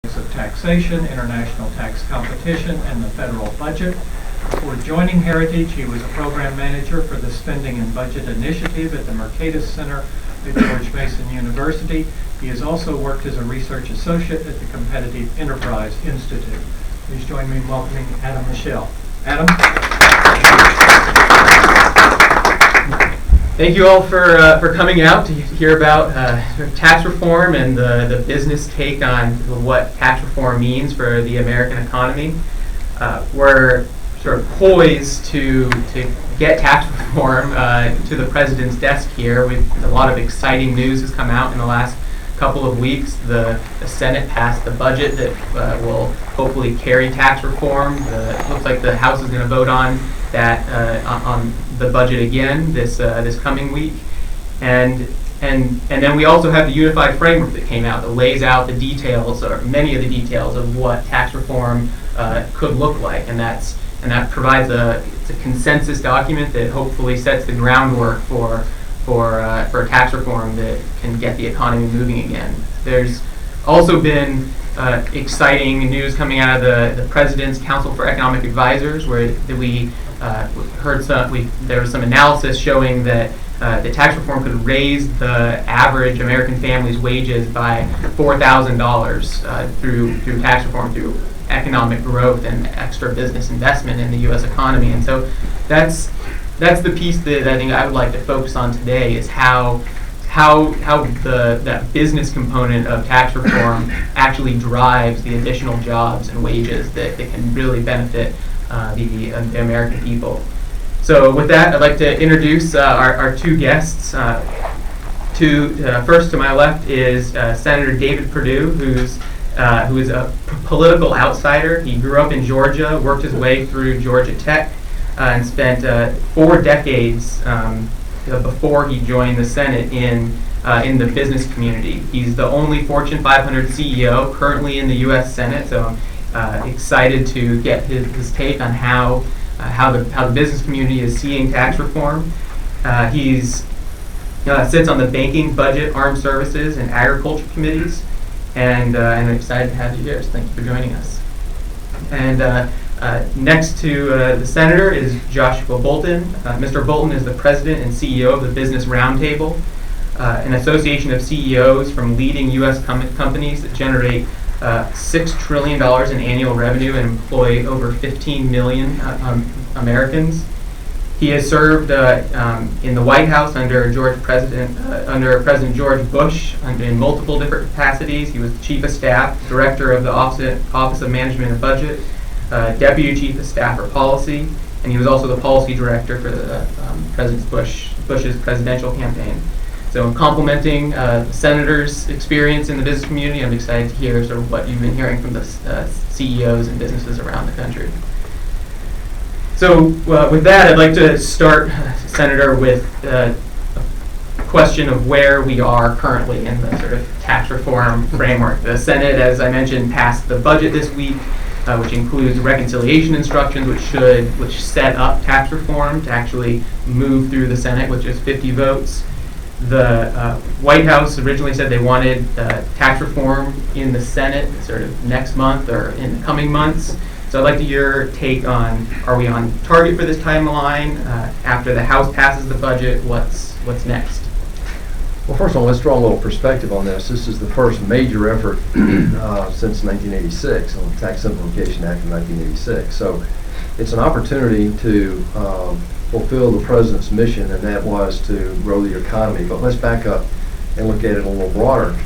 of taxation, international tax competition, and the federal budget. Before joining Heritage, he was a program manager for the Spending and Budget Initiative at the Mercatus Center at George Mason University. He has also worked as a research associate at the Competitive Enterprise Institute. Please join me in welcoming Adam Michel. Adam? Thank you all for coming out to hear about tax reform and the business take on what tax reform means for the American economy. We're sort of poised to get tax reform to the president's desk here. A lot of exciting news has come out in the last couple of weeks. The Senate passed the budget that will hopefully carry tax reform. It looks like the House is going to vote on that on the budget again this coming week, and then we also have the unified framework that came out that lays out the details, or many of the details, of what tax reform could look like, and that provides it's a consensus document that hopefully sets the groundwork for tax reform that can get the economy moving again. There's also been exciting news coming out of the President's Council for Economic Advisors, where we heard there was some analysis showing that the tax reform could raise the average American family's wages by $4,000 through tax reform, through economic growth and extra business investment in the U.S. economy. And so that's the piece that I think I would like to focus on today, is how that business component of tax reform actually drives the additional jobs and wages that can really benefit the American people. So with that, I'd like to introduce our two guests. First to my left is Senator David Perdue, who is a political outsider. He grew up in Georgia, worked his way through Georgia Tech, and spent 4 decades before he joined the Senate in the business community. He's the only Fortune 500 CEO currently in the U.S. Senate, so I'm excited to get his take on how the business community is seeing tax reform. He sits on the Banking, Budget, Armed Services, and Agriculture committees, and I'm excited to have you here. So thank you for joining us. And next to the senator is Joshua Bolten. Mr. Bolten is the president and CEO of the Business Roundtable, an association of CEOs from leading U.S. companies that generate $6 trillion in annual revenue and employ over 15 million Americans. He has served in the White House under President George Bush in multiple different capacities. He was Chief of Staff, Director of the Office of Management and Budget, Deputy Chief of Staff for Policy, and he was also the Policy Director for the President Bush's presidential campaign. So, complementing the Senator's experience in the business community, I'm excited to hear sort of what you've been hearing from the CEOs and businesses around the country. So, with that, I'd like to start, Senator, with a question of where we are currently in the sort of tax reform framework. The Senate, as I mentioned, passed the budget this week, which includes reconciliation instructions, which set up tax reform to actually move through the Senate, which is 50 votes. The White House originally said they wanted tax reform in the Senate sort of next month or in the coming months. So I'd like to hear your take on, are we on target for this timeline? After the House passes the budget, what's next? Well, first of all, let's draw a little perspective on this. This is the first major effort since 1986, on the Tax Simplification Act of 1986. So it's an opportunity to fulfill the president's mission, and that was to grow the economy. But let's back up and look at it a little broader.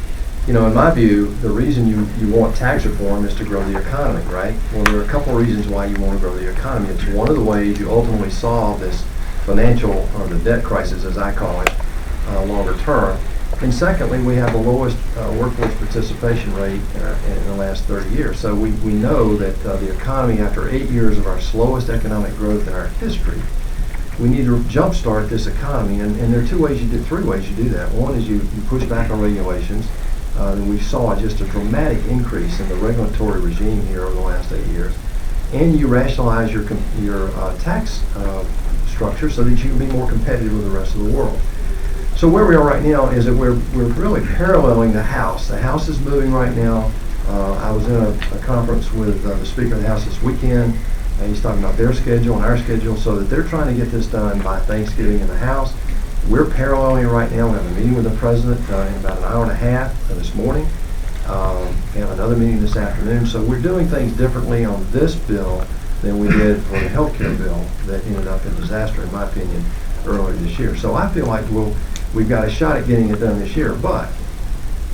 You know, in my view, the reason you want tax reform is to grow the economy, right? Well, there are a couple of reasons why you want to grow the economy. It's one of the ways you ultimately solve this financial, or the debt crisis, as I call it, longer term. And secondly, we have the lowest workforce participation rate in the last 30 years. So we know that the economy, after 8 years of our slowest economic growth in our history, we need to jumpstart this economy. And there are 3 ways you do that. One is you push back on regulations. And we saw just a dramatic increase in the regulatory regime here over the last 8 years. And you rationalize your tax structure so that you can be more competitive with the rest of the world. So where we are right now is that we're really paralleling the House. The House is moving right now I was in a conference with the Speaker of the House this weekend, and he's talking about their schedule and our schedule, so that they're trying to get this done by Thanksgiving in the House. We're paralleling right now. We have a meeting with the President in about an hour and a half this morning. We have another meeting this afternoon. So we're doing things differently on this bill than we did for the health care bill that ended up in disaster, in my opinion, earlier this year. So I feel like we've got a shot at getting it done this year, but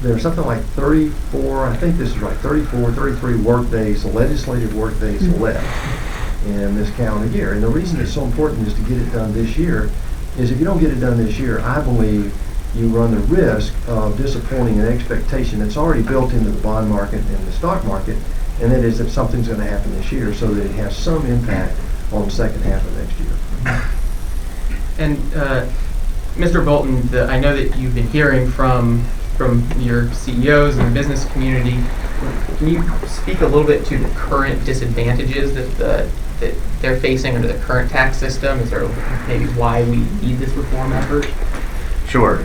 there's something like 34, I think this is right, 34, 33 work days, legislative work days left in this calendar year. And the reason it's so important is to get it done this year is if you don't get it done this year, I believe you run the risk of disappointing an expectation that's already built into the bond market and the stock market, and that is that something's going to happen this year so that it has some impact on the second half of next year. And Mr. Bolten, I know that you've been hearing from your CEOs and the business community. Can you speak a little bit to the current disadvantages that they're facing under the current tax system? Is there maybe why we need this reform effort? Sure.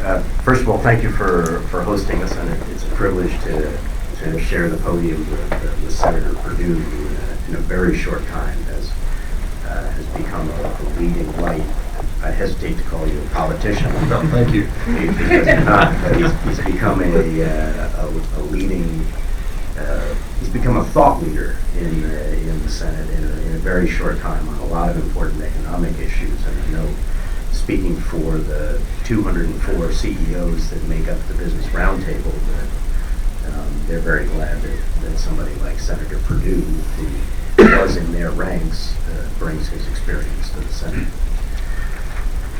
First of all, thank you for hosting us, and it's a privilege to share the podium with Senator Perdue, who in a very short time has become a leading light. I hesitate to call you a politician. No, thank you. He's become a leading. He's become a thought leader in the Senate in a very short time on a lot of important economic issues. And I know, speaking for the 204 CEOs that make up the Business Roundtable, that they're very glad that somebody like Senator Perdue, who was in their ranks, brings his experience to the Senate.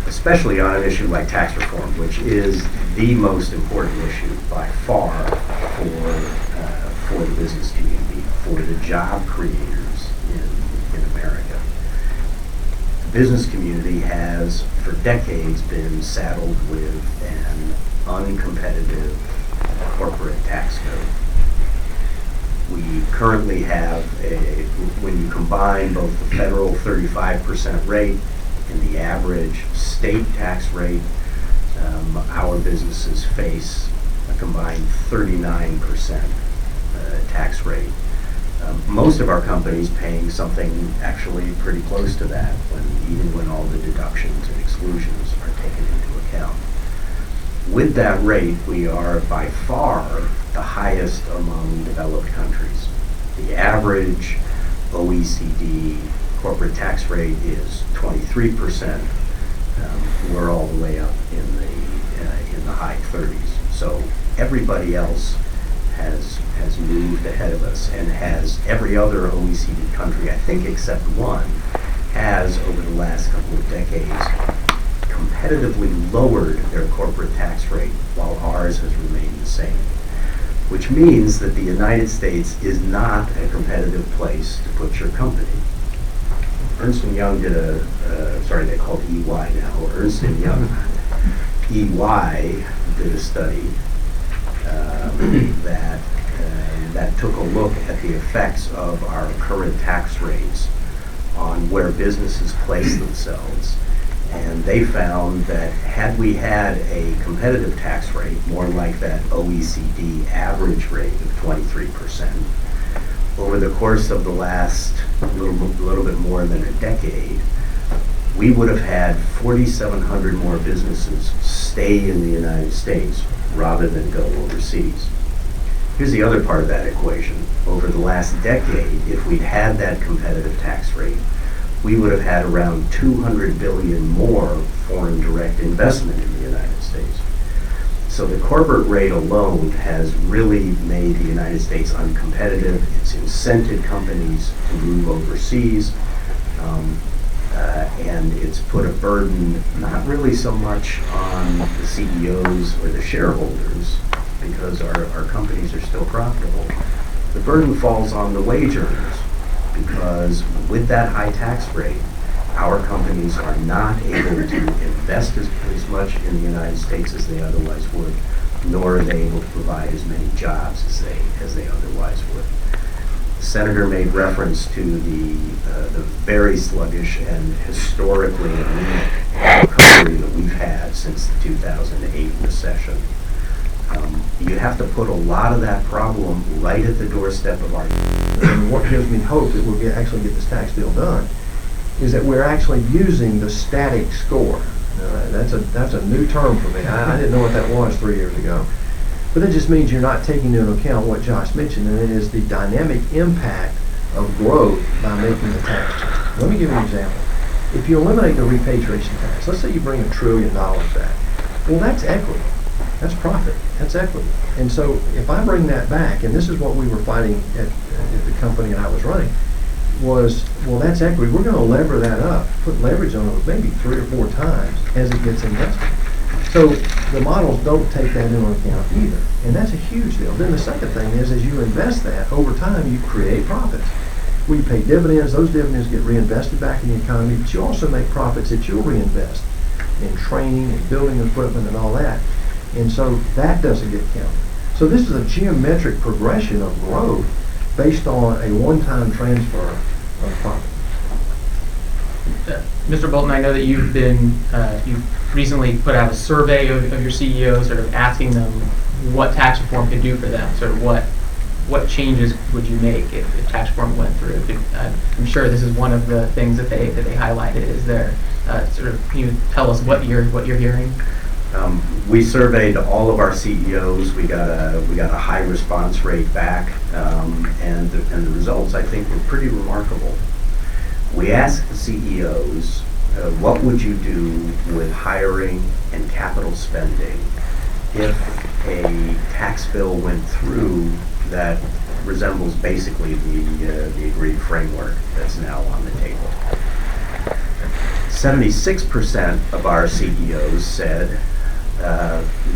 Especially on an issue like tax reform, which is the most important issue by far for the business community, for the job creators in America. The business community has, for decades, been saddled with an uncompetitive corporate tax code. We currently have when you combine both the federal 35% rate and the average state tax rate, our businesses face a combined 39% tax rate. Most of our companies paying something actually pretty close to that, even when all the deductions and exclusions are taken into account. With that rate, we are by far the highest among developed countries. The average OECD corporate tax rate is 23%. We're all the way up in the high 30s. So everybody else has moved ahead of us, and has every other OECD country, I think except one, has over the last couple of decades competitively lowered their corporate tax rate while ours has remained the same. Which means that the United States is not a competitive place to put your company. Ernst & Young did they call it EY now, Ernst & Young, EY did a study that took a look at the effects of our current tax rates on where businesses place themselves. And they found that had we had a competitive tax rate, more like that OECD average rate of 23%, over the course of the last little bit more than a decade, we would have had 4,700 more businesses stay in the United States rather than go overseas. Here's the other part of that equation. Over the last decade, if we'd had that competitive tax rate, we would have had around $200 billion more foreign direct investment in the United States. So the corporate rate alone has really made the United States uncompetitive. It's incented companies to move overseas, and it's put a burden not really so much on the CEOs or the shareholders, because our companies are still profitable. The burden falls on the wage earners, because with that high tax rate, our companies are not able to invest as much in the United States as they otherwise would, nor are they able to provide as many jobs as they otherwise would. The Senator made reference to the very sluggish and historically anemic recovery that we've had since the 2008 recession. You have to put a lot of that problem right at the doorstep of our. And what gives me hope that we'll actually get this tax bill done is that we're actually using the static score. That's a new term for me. I didn't know what that was 3 years ago. But it just means you're not taking into account what Josh mentioned, and it is the dynamic impact of growth by making the tax change. Let me give you an example. If you eliminate the repatriation tax, let's say you bring $1 trillion back. Well, that's equity. That's profit. That's equity. And so if I bring that back, and this is what we were fighting at the company I was running, was, well, that's equity. We're going to lever that up, put leverage on it maybe 3 or 4 times as it gets invested. So the models don't take that into account either. And that's a huge deal. Then the second thing is, as you invest that, over time you create profits. We pay dividends. Those dividends get reinvested back in the economy, but you also make profits that you'll reinvest in training and building equipment and all that. And so that doesn't get counted. So this is a geometric progression of growth based on a one-time transfer of profit. Mr. Bolten, I know that you've recently put out a survey of your CEOs, sort of asking them what tax reform could do for them. Sort of what changes would you make if tax reform went through? I'm sure this is one of the things that they highlighted. Is there can you tell us what you're hearing? We surveyed all of our CEOs. We got a high response rate back, and the results, I think, were pretty remarkable. We asked the CEOs, what would you do with hiring and capital spending if a tax bill went through that resembles basically the agreed framework that's now on the table? 76% of our CEOs said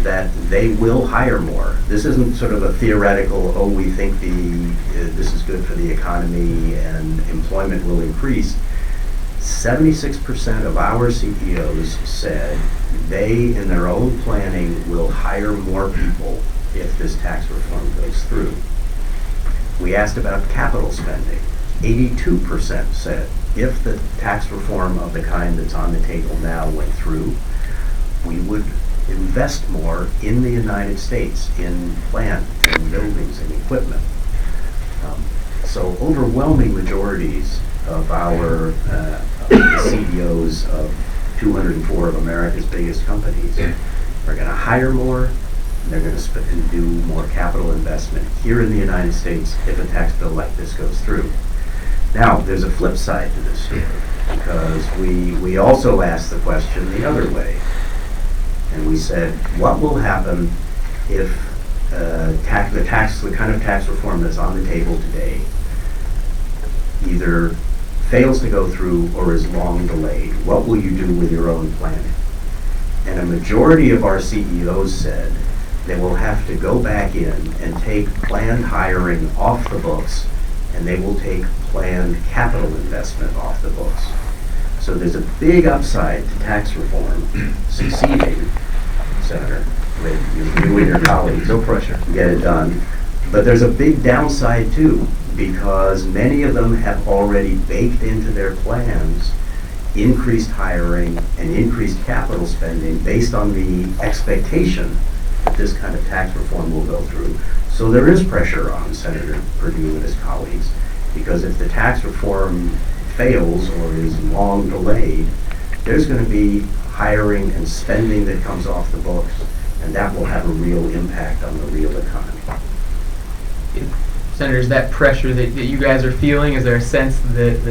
that they will hire more. This isn't sort of a theoretical, oh, we think this is good for the economy and employment will increase. 76% of our CEOs said they, in their own planning, will hire more people if this tax reform goes through. We asked about capital spending. 82% said if the tax reform of the kind that's on the table now went through, we would invest more in the United States in plant and buildings and equipment. So overwhelming majorities of our CEOs of 204 of America's biggest companies are going to hire more, and they're going to do more capital investment here in the United States if a tax bill like this goes through. Now, there's a flip side to this story, because we also asked the question the other way. And we said, what will happen if the kind of tax reform that's on the table today either fails to go through or is long delayed? What will you do with your own planning? And a majority of our CEOs said they will have to go back in and take planned hiring off the books, and they will take planned capital investment off the books. So there's a big upside to tax reform succeeding, Senator, with you and your colleagues. No pressure. Get it done. But there's a big downside too, because many of them have already baked into their plans increased hiring and increased capital spending based on the expectation that this kind of tax reform will go through. So there is pressure on Senator Perdue and his colleagues, because if the tax reform fails or is long delayed, there's going to be hiring and spending that comes off the books, and that will have a real impact on the real economy. Senator, is that pressure that you guys are feeling? Is there a sense that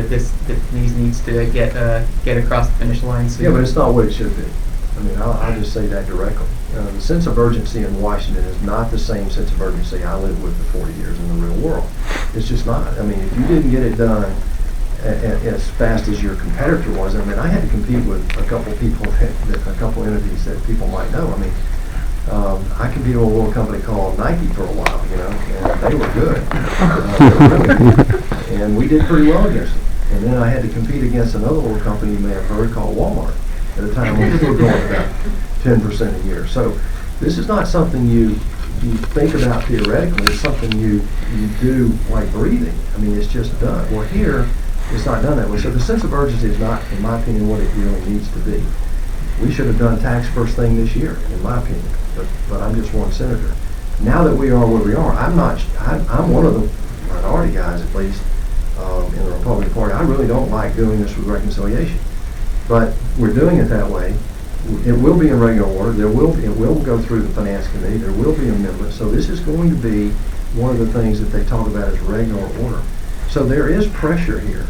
these needs to get across the finish line soon? Yeah, but it's not what it should be. I mean, I'll just say that directly. The sense of urgency in Washington is not the same sense of urgency I lived with for 40 years in the real world. It's just not. I mean, if you didn't get it done as fast as your competitor was, I mean, I had to compete with a couple people, a couple entities that people might know. I mean, I competed with a little company called Nike for a while, and they were good. They were really good. And we did pretty well against them. And then I had to compete against another little company you may have heard called Walmart at a time when we were growing about 10% a year. So this is not something you think about theoretically. It's something you do like breathing. I mean, it's just done. Well, here, it's not done that way. So the sense of urgency is not, in my opinion, what it really needs to be. we should have done tax first thing this year, in my opinion. But I'm just one senator. Now that we are where we are, I'm one of the minority guys, at least, in the Republican Party. I really don't like doing this with reconciliation. But we're doing it that way. It will be in regular order. It will go through the Finance Committee. There will be amendments. So this is going to be one of the things that they talk about as regular order. So there is pressure here.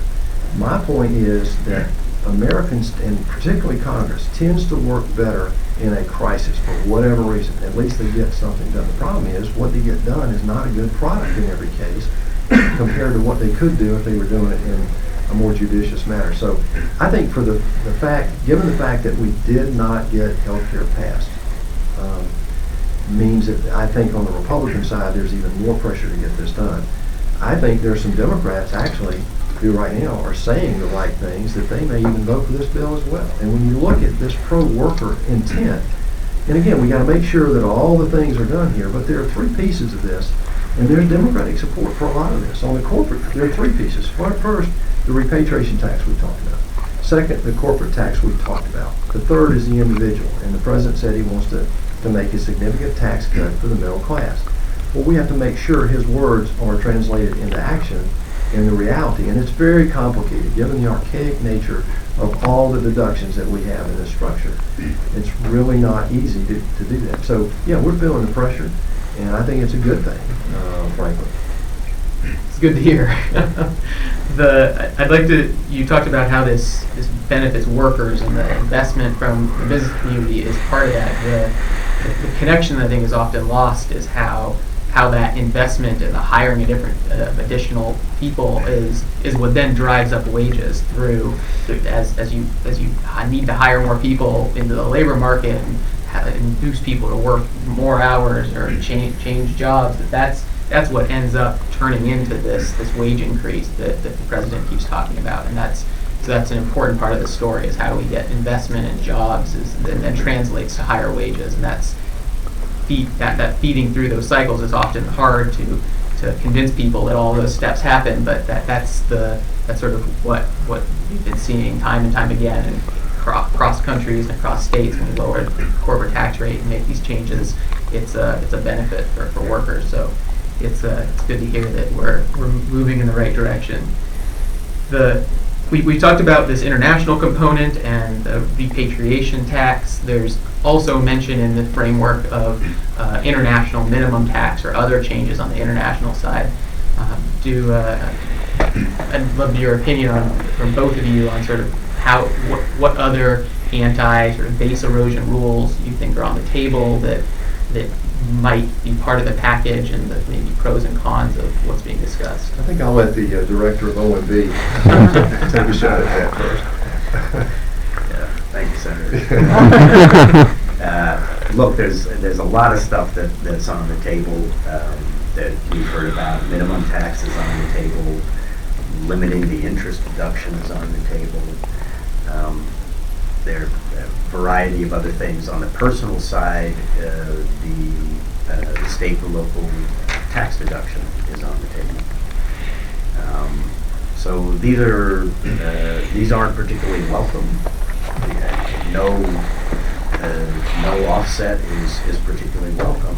My point is that Americans, and particularly Congress, tends to work better in a crisis for whatever reason. At least they get something done. The problem is what they get done is not a good product in every case compared to what they could do if they were doing it in a more judicious manner. So I think for the fact, given the fact that we did not get health care passed, means that I think on the Republican side there's even more pressure to get this done. I think there's some Democrats actually who right now are saying the right things, that they may even vote for this bill as well. And when you look at this pro-worker intent, and again, we got to make sure that all the things are done here, but there are three pieces of this, and there's Democratic support for a lot of this. On the corporate, there are three pieces. First, the repatriation tax we talked about. Second, the corporate tax we talked about. The third is the individual, and the president said he wants to make a significant tax cut for the middle class. Well, we have to make sure his words are translated into action in the reality, and it's very complicated given the archaic nature of all the deductions that we have in this structure. It's really not easy to do that. So yeah, we're feeling the pressure, and I think it's a good thing, frankly. It's good to hear. You talked about how this benefits workers, and the investment from the business community is part of that. The connection that I think is often lost is how that investment and the hiring of additional people is what then drives up wages through as you need to hire more people into the labor market and induce people to work more hours or change jobs. That's what ends up turning into this wage increase that the president keeps talking about, and that's an important part of the story, is how do we get investment in jobs and then translates to higher wages, and that feeding through those cycles is often hard to convince people that all those steps happen, but that's sort of what we've been seeing time and time again, and across countries and across states. When we lower the corporate tax rate and make these changes, it's a benefit for workers. So it's good to hear that we're moving in the right direction. We talked about this international component and the repatriation tax. There's also mention in the framework of international minimum tax or other changes on the international side. I'd love your opinion from both of you on sort of what other sort of base erosion rules you think are on the table that might be part of the package, and the maybe pros and cons of what's being discussed. I think I'll let the director of OMB take a shot at that first. Yeah, thank you, Senator. Look, there's a lot of stuff that's on the table that we've heard about. Minimum tax is on the table. Limiting the interest deduction is on the table. There are a variety of other things. On the personal side, the state and local tax deduction is on the table. So these aren't particularly welcome. No offset is particularly welcome.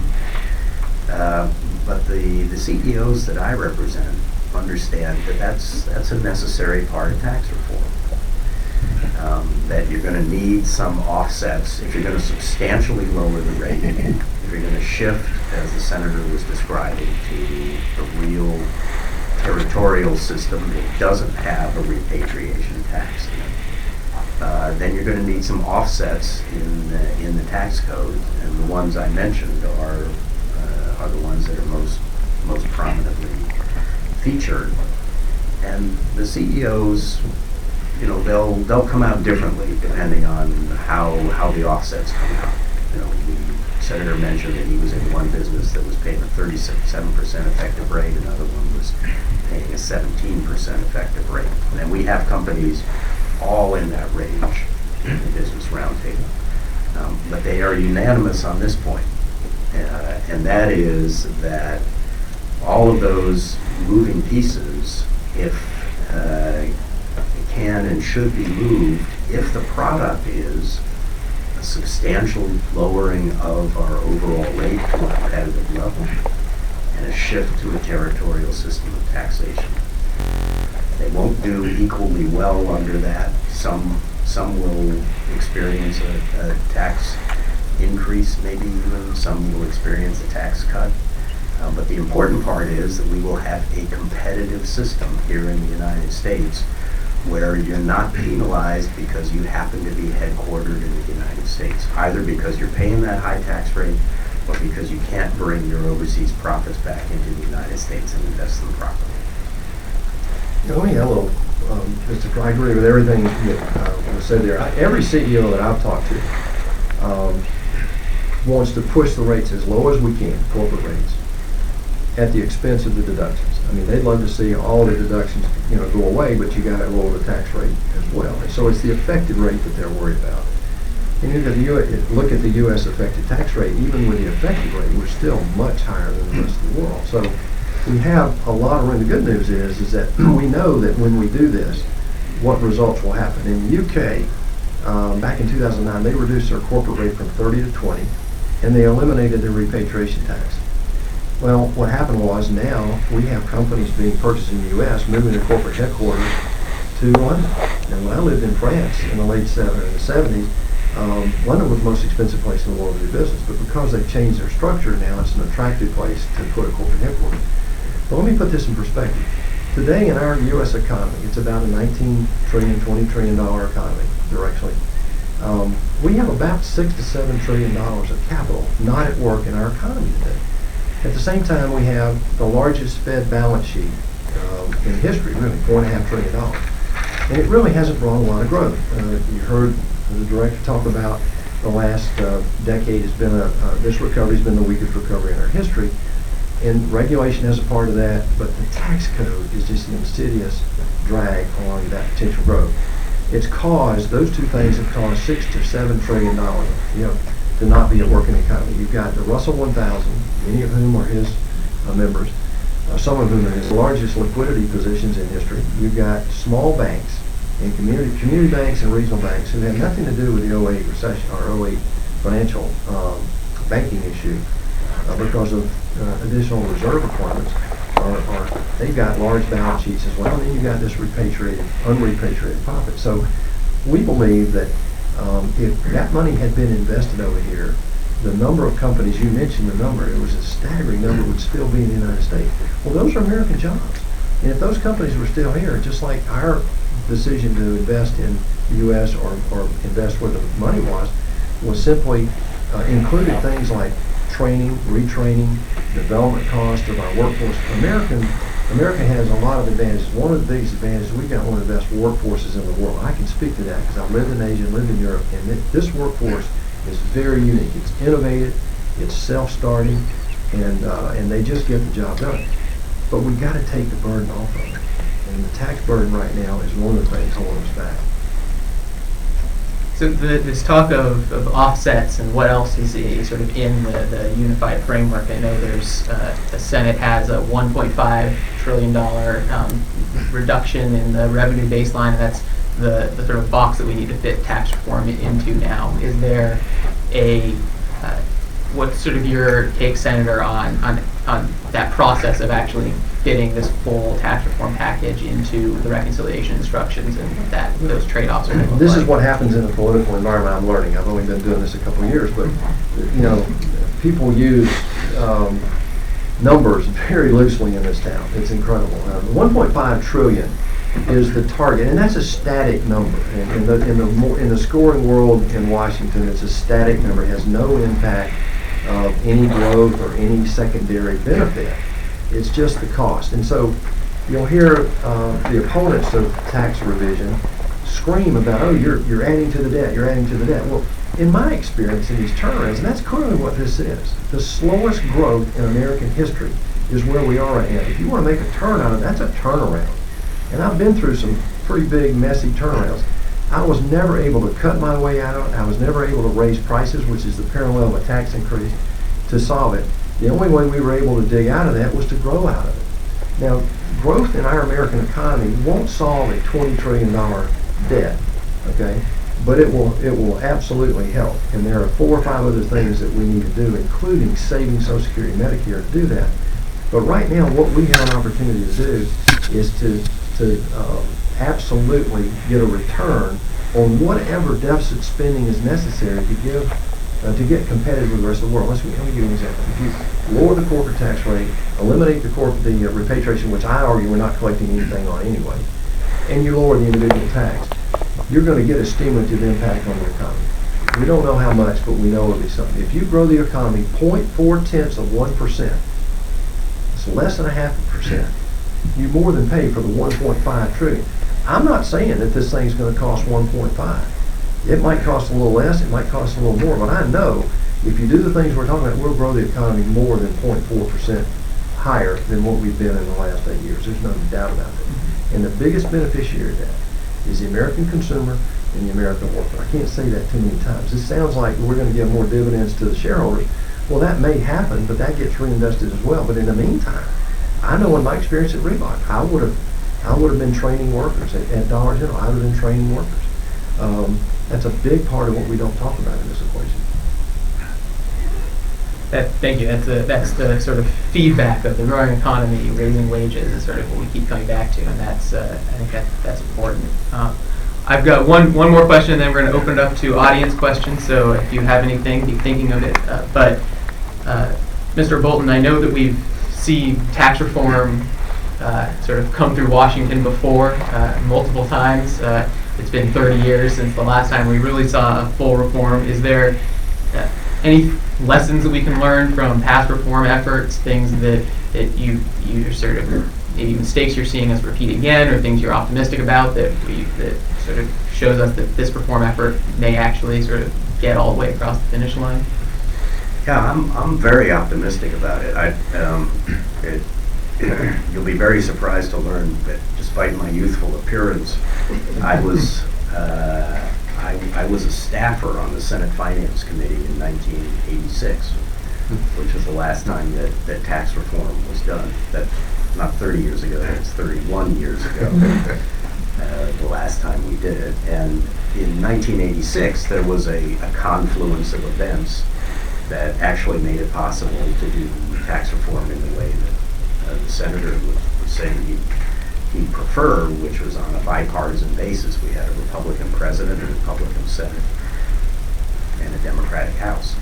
But the CEOs that I represent understand that that's a necessary part of tax reform. That you're going to need some offsets if you're going to substantially lower the rate, if you're going to shift, as the senator was describing, to a real territorial system that doesn't have a repatriation tax in it. Then you're going to need some offsets in the tax code, and the ones I mentioned are the ones that are most prominently featured. And the CEOs, they'll come out differently depending on how the offsets come out. The senator mentioned that he was in one business that was paying a 37% effective rate, another one was paying a 17% effective rate. And then we have companies all in that range in the Business Roundtable. But they are unanimous on this point, and that is that all of those moving pieces, if can and should be moved, if the product is a substantial lowering of our overall rate to a competitive level, and a shift to a territorial system of taxation. They won't do equally well under that. Some will experience a tax increase, maybe even some will experience a tax cut. But the important part is that we will have a competitive system here in the United States where you're not penalized because you happen to be headquartered in the United States, either because you're paying that high tax rate or because you can't bring your overseas profits back into the United States and invest them properly. Let me add a little, I agree with everything that was said there. Every CEO that I've talked to wants to push the rates as low as we can, corporate rates, at the expense of the deductions. I mean, they'd love to see all the deductions, go away, but you got to lower the tax rate as well. And so it's the effective rate that they're worried about. And look at the U.S. effective tax rate. Even with the effective rate, we're still much higher than the rest of the world. So we have a lot of room. The good news is that we know that when we do this, what results will happen. In the UK, back in 2009, they reduced their corporate rate from 30 to 20, and they eliminated their repatriation tax. Well, what happened was now we have companies being purchased in the U.S. moving their corporate headquarters to London. And when I lived in France in the late 70s, London was the most expensive place in the world to do business. But because they've changed their structure now, it's an attractive place to put a corporate headquarters. But let me put this in perspective. Today in our U.S. economy, it's about a $19 trillion, $20 trillion economy directionally. We have about $6 to $7 trillion of capital not at work in our economy today. At the same time, we have the largest Fed balance sheet in history, really, $4.5 trillion. And it really hasn't brought a lot of growth. You heard the director talk about the last decade has been this recovery has been the weakest recovery in our history. And regulation is a part of that, but the tax code is just an insidious drag on that potential growth. It's caused, those two things have caused $6 to $7 trillion, to not be a working economy. You've got the Russell 1000, many of whom are his members, some of whom are his largest liquidity positions in history. You've got small banks and community banks and regional banks who had nothing to do with the 08 recession or 08 financial banking issue because of additional reserve requirements. They've got large balance sheets as well, and then you've got this unrepatriated profit. So we believe that if that money had been invested over here, the number of companies, you mentioned the number, it was a staggering number, would still be in the United States. Well, those are American jobs. And if those companies were still here, just like our decision to invest in the U.S. or invest where the money was simply included things like training, retraining, development cost of our workforce. America has a lot of advantages. One of the biggest advantages, we've got one of the best workforces in the world. I can speak to that because I've lived in Asia and lived in Europe, and this workforce is very unique. It's innovative, it's self-starting, and they just get the job done. But we've got to take the burden off of them. And the tax burden right now is one of the things holding us back. So this talk of offsets and what else is sort of in the unified framework. I know there's the Senate has a $1.5 trillion reduction in the revenue baseline, and that's the sort of box that we need to fit tax reform into now. Is there what's sort of your take, Senator, on that process of actually fitting this full tax reform package into the reconciliation instructions and that those trade-offs are going to look This like? is what happens in a political environment. I'm learning. I've only been doing this a couple of years, but people use numbers very loosely in this town. It's incredible. 1.5 trillion is the target, and that's a static number. And in the scoring world in Washington, it's a static number. It has no impact of any growth or any secondary benefit. It's just the cost. And so you'll hear the opponents of tax revision scream about, oh, you're adding to the debt, you're adding to the debt. Well, in my experience in these turnarounds, and that's clearly what this is, the slowest growth in American history is where we are right now. If you want to make a turn out of it, that's a turnaround. And I've been through some pretty big, messy turnarounds. I was never able to cut my way out of it. I was never able to raise prices, which is the parallel of a tax increase, to solve it. The only way we were able to dig out of that was to grow out of it. Now, growth in our American economy won't solve a $20 trillion debt, okay? But it will absolutely help. And there are 4 or 5 other things that we need to do, including saving Social Security and Medicare to do that. But right now, what we have an opportunity to do is to absolutely get a return on whatever deficit spending is necessary to get competitive with the rest of the world. Let me give you an example. If you lower the corporate tax rate, eliminate the repatriation, which I argue we're not collecting anything on anyway, and you lower the individual tax, you're going to get a stimulative impact on the economy. We don't know how much, but we know it'll be something. If you grow the economy 0.4%, it's less than 0.5%, you more than pay for the 1.5 trillion. I'm not saying that this thing's going to cost 1.5. It might cost a little less, it might cost a little more, but I know if you do the things we're talking about, we'll grow the economy more than 0.4% higher than what we've been in the last 8 years. There's no doubt about it. And the biggest beneficiary of that is the American consumer and the American worker. I can't say that too many times. It sounds like we're going to give more dividends to the shareholders. Well, that may happen, but that gets reinvested as well. But in the meantime, I know in my experience at Reebok, I would have been training workers at Dollar General. I would have been training workers. That's a big part of what we don't talk about in this equation. Thank you. That's the sort of feedback of the growing economy, raising wages is sort of what we keep coming back to, and I think that's important. I've got one more question, and then we're going to open it up to audience questions. So if you have anything, be thinking of it. But Mr. Bolten, I know that we've seen tax reform sort of come through Washington before multiple times. It's been 30 years since the last time we really saw a full reform. Is there any lessons that we can learn from past reform efforts, things that you sort of, maybe mistakes you're seeing us repeat again, or things you're optimistic about that sort of shows us that this reform effort may actually sort of get all the way across the finish line? Yeah, I'm very optimistic about it. You'll be very surprised to learn that despite my youthful appearance, I was a staffer on the Senate Finance Committee in 1986, which was the last time that tax reform was done. That's not 30 years ago, that's 31 years ago, the last time we did it. And in 1986, there was a confluence of events that actually made it possible to do tax reform in the way that the senator was saying he'd prefer, which was on a bipartisan basis. We had a Republican president, a Republican Senate, and a Democratic House,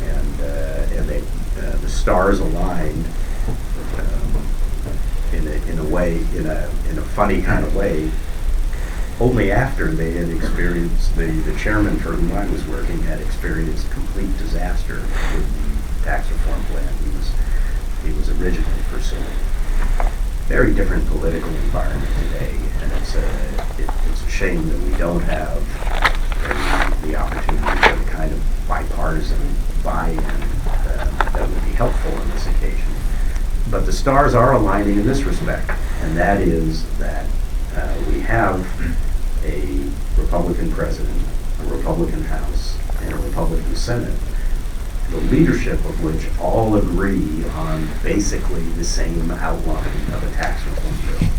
and the stars aligned in a funny kind of way. Only after they had experienced, the chairman for whom I was working had experienced complete disaster with the tax reform plan he was originally pursuing. Very different political environment today, and it's a shame that we don't have the opportunity for the kind of bipartisan buy-in that would be helpful on this occasion. But the stars are aligning in this respect, and that is that we have a Republican president, a Republican House, and a Republican Senate, the leadership of which all agree on basically the same outline of a tax reform bill.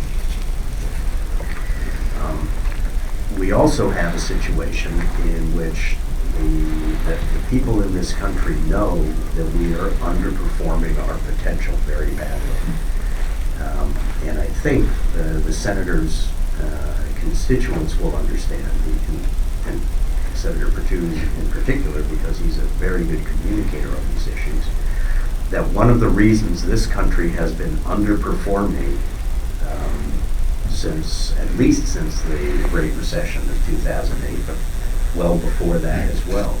We also have a situation in which the people in this country know that we are underperforming our potential very badly. And I think the senator's constituents will understand, and Senator Perdue in particular, because he's a very good communicator on these issues, that one of the reasons this country has been underperforming at least since the Great Recession of 2008, but well before that as well,